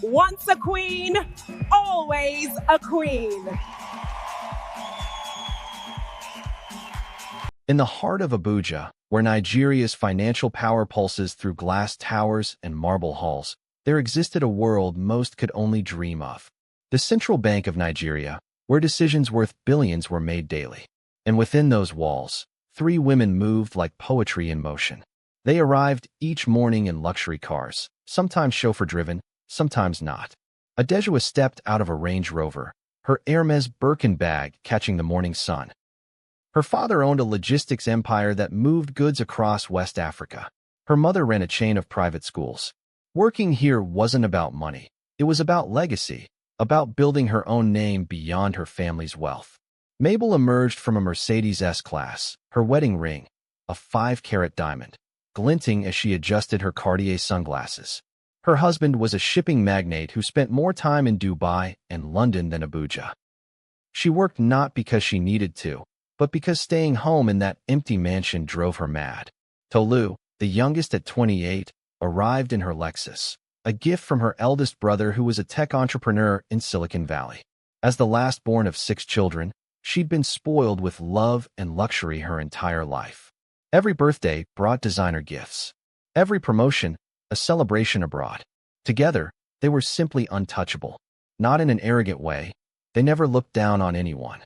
Once a queen, always a queen. In the heart of Abuja, where Nigeria's financial power pulses through glass towers and marble halls, there existed a world most could only dream of. The Central Bank of Nigeria, where decisions worth billions were made daily. And within those walls, three women moved like poetry in motion. They arrived each morning in luxury cars, sometimes chauffeur-driven, sometimes not. Adejua stepped out of a Range Rover, her Hermès Birkin bag catching the morning sun. Her father owned a logistics empire that moved goods across West Africa. Her mother ran a chain of private schools. Working here wasn't about money. It was about legacy, about building her own name beyond her family's wealth. Mabel emerged from a Mercedes S-Class, her wedding ring, a 5-carat diamond, glinting as she adjusted her Cartier sunglasses. Her husband was a shipping magnate who spent more time in Dubai and London than Abuja. She worked not because she needed to, but because staying home in that empty mansion drove her mad. Tolu, the youngest at 28, arrived in her Lexus, a gift from her eldest brother who was a tech entrepreneur in Silicon Valley. As the last born of 6 children, she'd been spoiled with love and luxury her entire life. Every birthday brought designer gifts. Every promotion, a celebration abroad. Together, they were simply untouchable. Not in an arrogant way. They never looked down on anyone.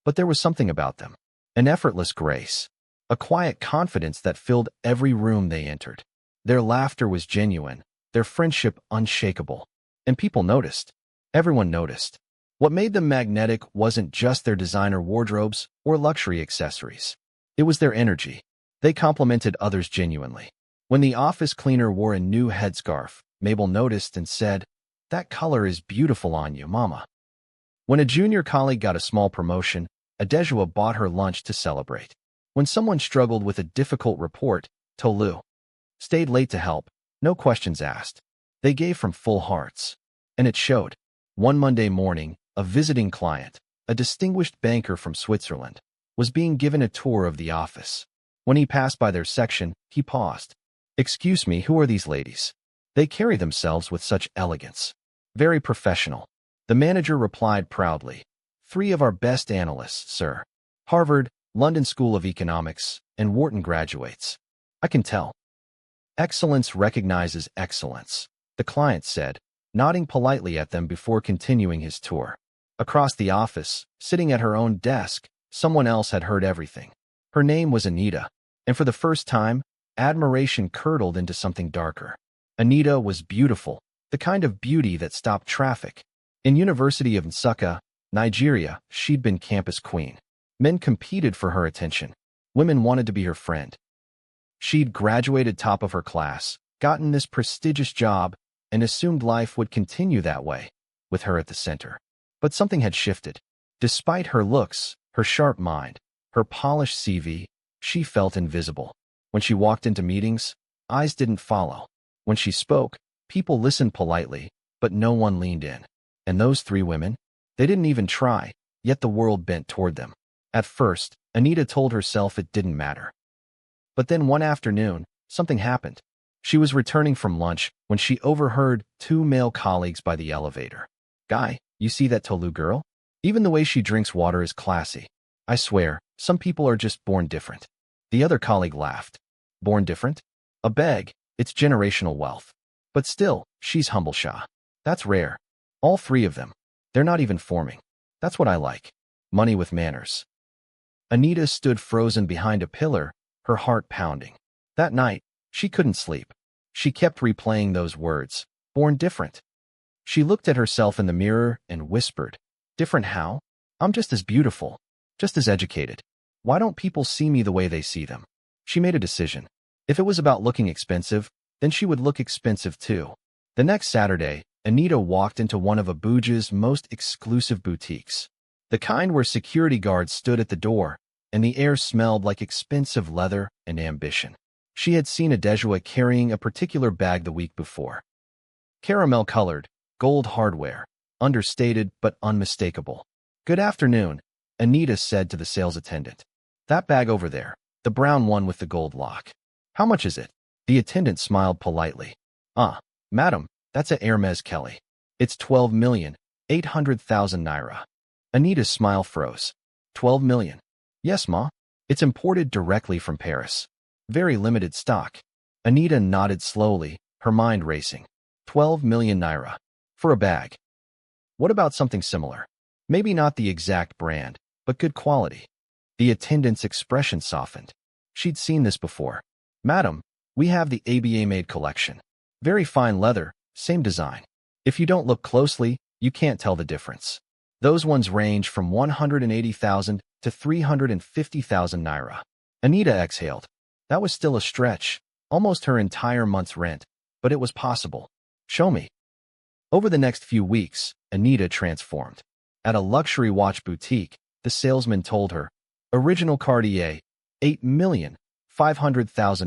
But there was something about them, an effortless grace, a quiet confidence that filled every room they entered. Their laughter was genuine, their friendship unshakable. And people noticed. Everyone noticed. What made them magnetic wasn't just their designer wardrobes or luxury accessories. It was their energy. They complimented others genuinely. When the office cleaner wore a new headscarf, Mabel noticed and said, "That color is beautiful on you, Mama." When a junior colleague got a small promotion, Adejua bought her lunch to celebrate. When someone struggled with a difficult report, Tolu stayed late to help, no questions asked. They gave from full hearts. And it showed. One Monday morning, a visiting client, a distinguished banker from Switzerland, was being given a tour of the office. When he passed by their section, he paused. "Excuse me, who are these ladies? They carry themselves with such elegance. Very professional." The manager replied proudly, "3 of our best analysts, sir. Harvard, London School of Economics, and Wharton graduates. I can tell." "Excellence recognizes excellence," the client said, nodding politely at them before continuing his tour. Across the office, sitting at her own desk, someone else had heard everything. Her name was Anita, and for the first time, admiration curdled into something darker. Anita was beautiful, the kind of beauty that stopped traffic. In University of Nsukka, Nigeria, she'd been campus queen. Men competed for her attention. Women wanted to be her friend. She'd graduated top of her class, gotten this prestigious job, and assumed life would continue that way, with her at the center. But something had shifted. Despite her looks, her sharp mind, her polished CV, she felt invisible. When she walked into meetings, eyes didn't follow. When she spoke, people listened politely, but no one leaned in. And those 3 women? They didn't even try, yet the world bent toward them. At first, Anita told herself it didn't matter. But then one afternoon, something happened. She was returning from lunch when she overheard 2 male colleagues by the elevator. "Guy, you see that Tolu girl? Even the way she drinks water is classy. I swear, some people are just born different." The other colleague laughed. "Born different? A beg, it's generational wealth. But still, she's humble Shah. That's rare. All 3 of them. They're not even forming. That's what I like. Money with manners." Anita stood frozen behind a pillar, her heart pounding. That night, she couldn't sleep. She kept replaying those words, born different. She looked at herself in the mirror and whispered, "Different how? I'm just as beautiful, just as educated. Why don't people see me the way they see them?" She made a decision. If it was about looking expensive, then she would look expensive too. The next Saturday, Anita walked into one of Abuja's most exclusive boutiques. The kind where security guards stood at the door, and the air smelled like expensive leather and ambition. She had seen Adejua carrying a particular bag the week before. Caramel-colored, gold hardware, understated but unmistakable. "Good afternoon," Anita said to the sales attendant. "That bag over there, the brown one with the gold lock. How much is it?" The attendant smiled politely. "Ah, madam, That's a Hermès Kelly. It's 12,800,000 naira. Anita's smile froze. 12 million. Yes, ma. It's imported directly from Paris. Very limited stock. Anita nodded slowly, her mind racing. 12 million naira. For a bag. What about something similar? Maybe not the exact brand, but good quality. The attendant's expression softened. She'd seen this before. Madam, we have the ABA-made collection. Very fine leather, same design. If you don't look closely, you can't tell the difference. Those ones range from 180,000 to 350,000 naira. Anita exhaled. That was still a stretch, almost her entire month's rent, but it was possible. Show me. Over the next few weeks, Anita transformed. At a luxury watch boutique, the salesman told her, original Cartier, 8,500,000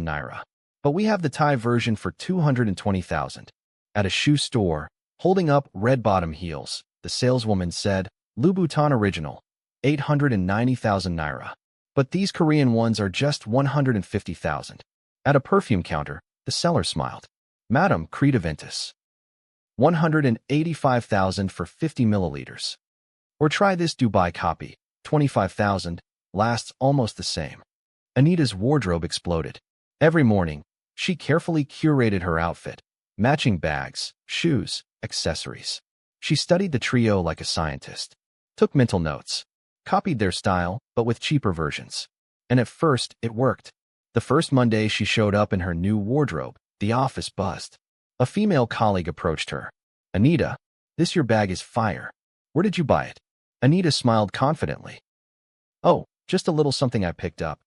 naira. But we have the Thai version for 220,000. At a shoe store, holding up red-bottom heels, the saleswoman said, Louboutin original, 890,000 naira. But these Korean ones are just 150,000. At a perfume counter, the seller smiled. Madam, Creed Aventus. 185,000 for 50 milliliters. Or try this Dubai copy, 25,000, lasts almost the same. Anita's wardrobe exploded. Every morning, she carefully curated her outfit, matching bags, shoes, accessories. She studied the trio like a scientist, took mental notes, copied their style, but with cheaper versions. And at first, it worked. The first Monday she showed up in her new wardrobe, the office buzzed. A female colleague approached her. Anita, this your bag is fire. Where did you buy it? Anita smiled confidently. Oh, just a little something I picked up.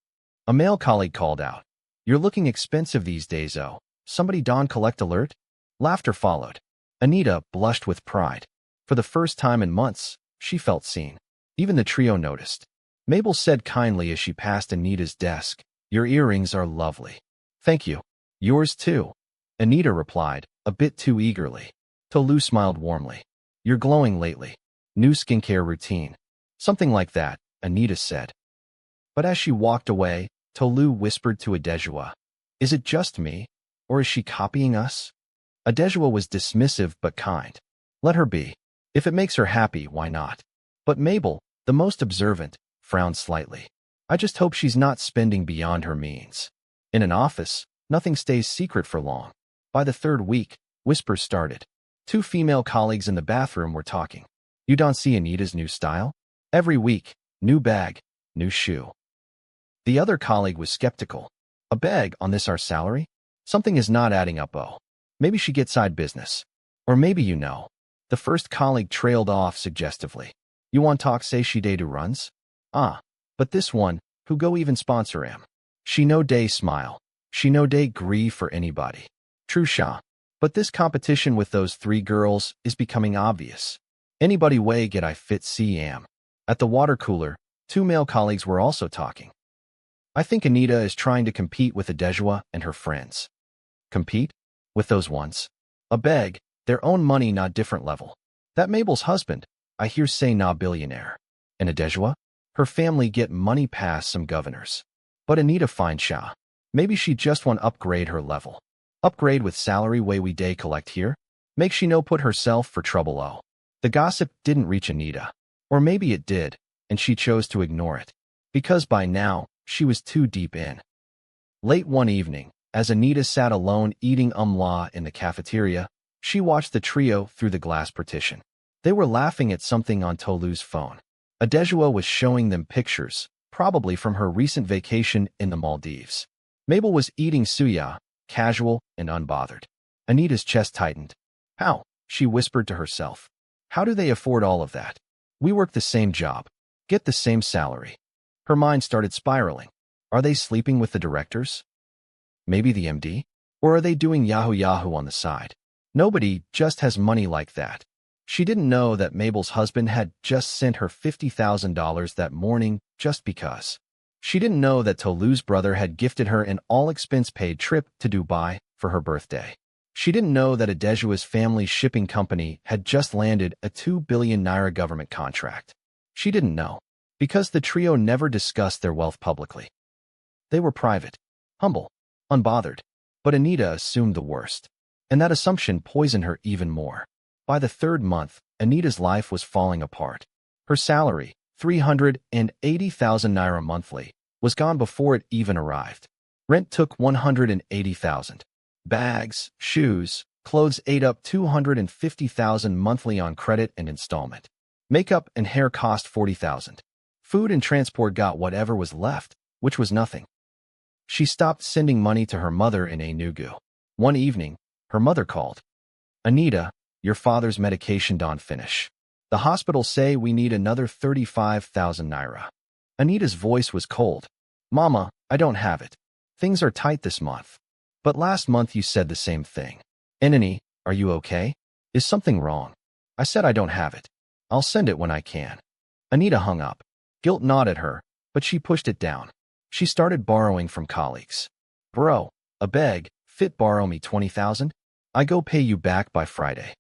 A male colleague called out. You're looking expensive these days, oh. Somebody don collect alert? Laughter followed. Anita blushed with pride. For the first time in months, she felt seen. Even the trio noticed. Mabel said kindly as she passed Anita's desk, your earrings are lovely. Thank you. Yours too. Anita replied, a bit too eagerly. Tolu smiled warmly. You're glowing lately. New skincare routine. Something like that, Anita said. But as she walked away, Tolu whispered to Adejua, is it just me, or is she copying us? Adejua was dismissive but kind. Let her be. If it makes her happy, why not? But Mabel, the most observant, frowned slightly. I just hope she's not spending beyond her means. In an office, nothing stays secret for long. By the third week, whispers started. Two female colleagues in the bathroom were talking. You don't see Anita's new style? Every week, new bag, new shoe. The other colleague was skeptical. A bag on this our salary? Something is not adding up, oh. Maybe she gets side business. Or maybe you know. The first colleague trailed off suggestively. You want talk say she day do runs? Ah, but this one, who go even sponsor him. She no day smile. She no day grieve for anybody. True sha. But this competition with those three girls is becoming obvious. Anybody way get I fit CM. At the water cooler, two male colleagues were also talking. I think Anita is trying to compete with Adejua and her friends. Compete? With those ones? A beg, their own money not different level. That Mabel's husband, I hear say na billionaire. And Adejua? Her family get money past some governors. But Anita find sha. Maybe she just want upgrade her level. Upgrade with salary way we day collect here? Make she no put herself for trouble oh. The gossip didn't reach Anita. Or maybe it did, and she chose to ignore it. Because by now, she was too deep in. Late one evening, as Anita sat alone eating in the cafeteria, she watched the trio through the glass partition. They were laughing at something on Tolu's phone. Adejua was showing them pictures, probably from her recent vacation in the Maldives. Mabel was eating suya, casual and unbothered. Anita's chest tightened. How? She whispered to herself. How do they afford all of that? We work the same job, get the same salary. Her mind started spiraling. Are they sleeping with the directors? Maybe the MD? Or are they doing Yahoo on the side? Nobody just has money like that. She didn't know that Mabel's husband had just sent her $50,000 that morning just because. She didn't know that Tolu's brother had gifted her an all-expense-paid trip to Dubai for her birthday. She didn't know that Adejua's family shipping company had just landed a 2 billion naira government contract. She didn't know, because the trio never discussed their wealth publicly. They were private, humble, unbothered, but Anita assumed the worst. And that assumption poisoned her even more. By the third month, Anita's life was falling apart. Her salary, 380,000 naira monthly, was gone before it even arrived. Rent took 180,000. Bags, shoes, clothes ate up 250,000 monthly on credit and installment. Makeup and hair cost 40,000. Food and transport got whatever was left, which was nothing. She stopped sending money to her mother in Enugu. One evening, her mother called. Anita, your father's medication don't finish. The hospital say we need another 35,000 naira. Anita's voice was cold. Mama, I don't have it. Things are tight this month. But last month you said the same thing. Enani, are you okay? Is something wrong? I said I don't have it. I'll send it when I can. Anita hung up. Guilt gnawed at her, but she pushed it down. She started borrowing from colleagues. Bro, a beg, fit borrow me 20,000? I go pay you back by Friday.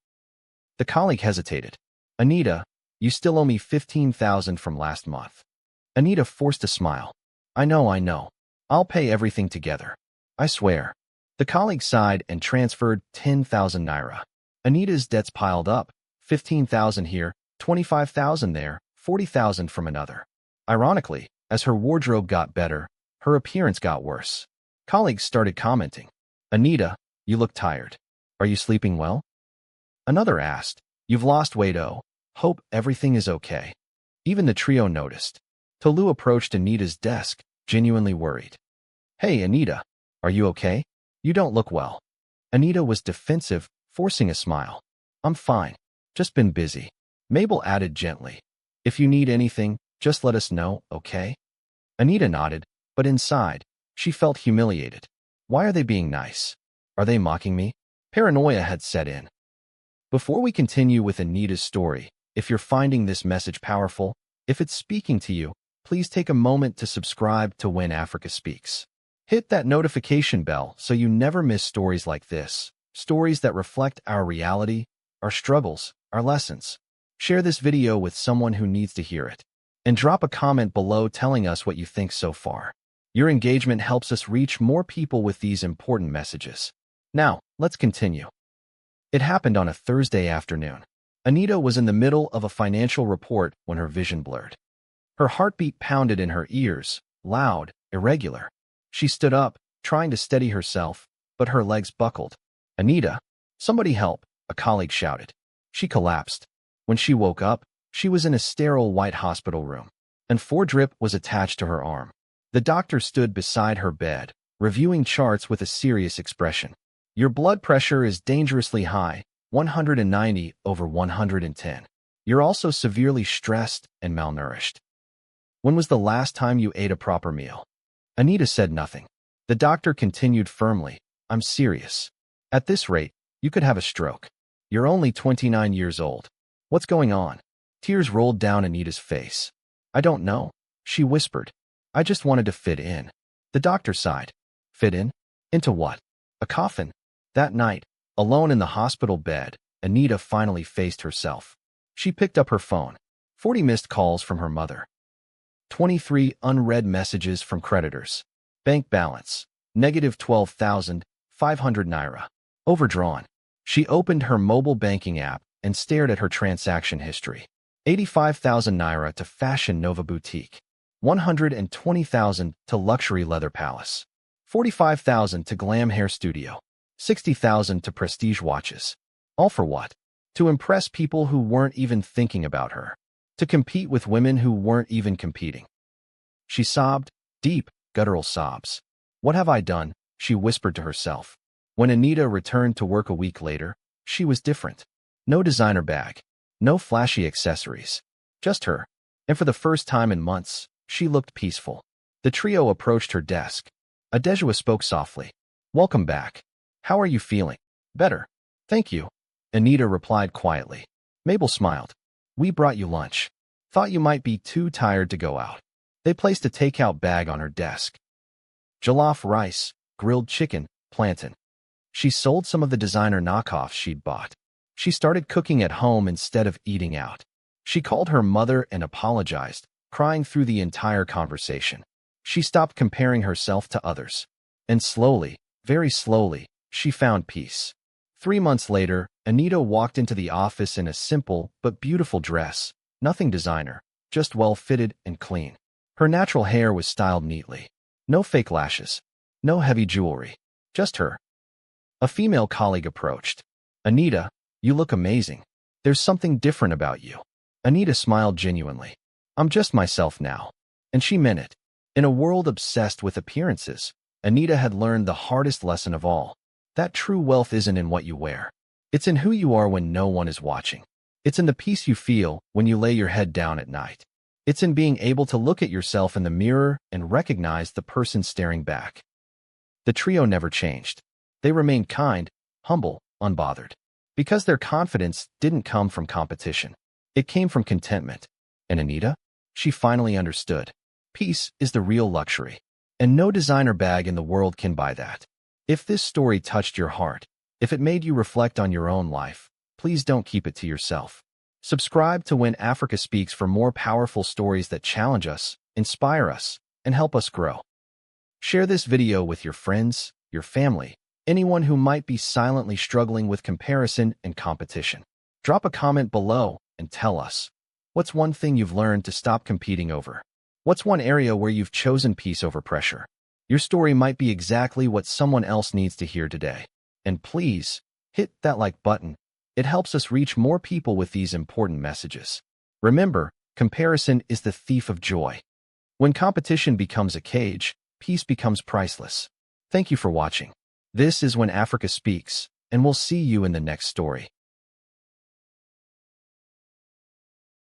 The colleague hesitated. Anita, you still owe me 15,000 from last month. Anita forced a smile. I know. I'll pay everything together. I swear. The colleague sighed and transferred 10,000 naira. Anita's debts piled up. 15,000 here, 25,000 there, 40,000 from another. Ironically, as her wardrobe got better, her appearance got worse. Colleagues started commenting. Anita, you look tired. Are you sleeping well? Another asked. You've lost weight, oh. Hope everything is okay. Even the trio noticed. Tolu approached Anita's desk, genuinely worried. Hey, Anita, are you okay? You don't look well. Anita was defensive, forcing a smile. I'm fine. Just been busy. Mabel added gently. If you need anything, just let us know, okay? Anita nodded, but inside, she felt humiliated. Why are they being nice? Are they mocking me? Paranoia had set in. Before we continue with Anita's story, if you're finding this message powerful, if it's speaking to you, please take a moment to subscribe to When Africa Speaks. Hit that notification bell so you never miss stories like this, stories that reflect our reality, our struggles, our lessons. Share this video with someone who needs to hear it. And drop a comment below telling us what you think so far. Your engagement helps us reach more people with these important messages. Now, let's continue. It happened on a Thursday afternoon. Anita was in the middle of a financial report when her vision blurred. Her heartbeat pounded in her ears, loud, irregular. She stood up, trying to steady herself, but her legs buckled. Anita, somebody help, a colleague shouted. She collapsed. When she woke up, she was in a sterile white hospital room, and 4-drip was attached to her arm. The doctor stood beside her bed, reviewing charts with a serious expression. Your blood pressure is dangerously high, 190/110. You're also severely stressed and malnourished. When was the last time you ate a proper meal? Anita said nothing. The doctor continued firmly, I'm serious. At this rate, you could have a stroke. You're only 29 years old. What's going on? Tears rolled down Anita's face. I don't know, she whispered. I just wanted to fit in. The doctor sighed. Fit in? Into what? A coffin? That night, alone in the hospital bed, Anita finally faced herself. She picked up her phone. 40 missed calls from her mother. 23 unread messages from creditors. Bank balance, negative 12,500 naira. Overdrawn. She opened her mobile banking app and stared at her transaction history. 85,000 naira to Fashion Nova Boutique. 120,000 to Luxury Leather Palace. 45,000 to Glam Hair Studio. 60,000 to Prestige Watches. All for what? To impress people who weren't even thinking about her. To compete with women who weren't even competing. She sobbed, deep, guttural sobs. What have I done? She whispered to herself. When Anita returned to work a week later, she was different. No designer bag. No flashy accessories. Just her. And for the first time in months, she looked peaceful. The trio approached her desk. Adejua spoke softly. Welcome back. How are you feeling? Better. Thank you. Anita replied quietly. Mabel smiled. We brought you lunch. Thought you might be too tired to go out. They placed a takeout bag on her desk. Jollof rice, grilled chicken, plantain. She sold some of the designer knockoffs she'd bought. She started cooking at home instead of eating out. She called her mother and apologized, crying through the entire conversation. She stopped comparing herself to others. And slowly, very slowly, she found peace. 3 months later, Anita walked into the office in a simple but beautiful dress. Nothing designer, just well-fitted and clean. Her natural hair was styled neatly. No fake lashes. No heavy jewelry. Just her. A female colleague approached. "Anita, you look amazing. There's something different about you." Anita smiled genuinely. "I'm just myself now." And she meant it. In a world obsessed with appearances, Anita had learned the hardest lesson of all. That true wealth isn't in what you wear. It's in who you are when no one is watching. It's in the peace you feel when you lay your head down at night. It's in being able to look at yourself in the mirror and recognize the person staring back. The trio never changed. They remained kind, humble, unbothered. Because their confidence didn't come from competition. It came from contentment. And Anita? She finally understood. Peace is the real luxury. And no designer bag in the world can buy that. If this story touched your heart, if it made you reflect on your own life, please don't keep it to yourself. Subscribe to When Africa Speaks for more powerful stories that challenge us, inspire us, and help us grow. Share this video with your friends, your family, anyone who might be silently struggling with comparison and competition. Drop a comment below and tell us, what's one thing you've learned to stop competing over? What's one area where you've chosen peace over pressure? Your story might be exactly what someone else needs to hear today. And please, hit that like button. It helps us reach more people with these important messages. Remember, comparison is the thief of joy. When competition becomes a cage, peace becomes priceless. Thank you for watching. This is When Africa Speaks, and we'll see you in the next story.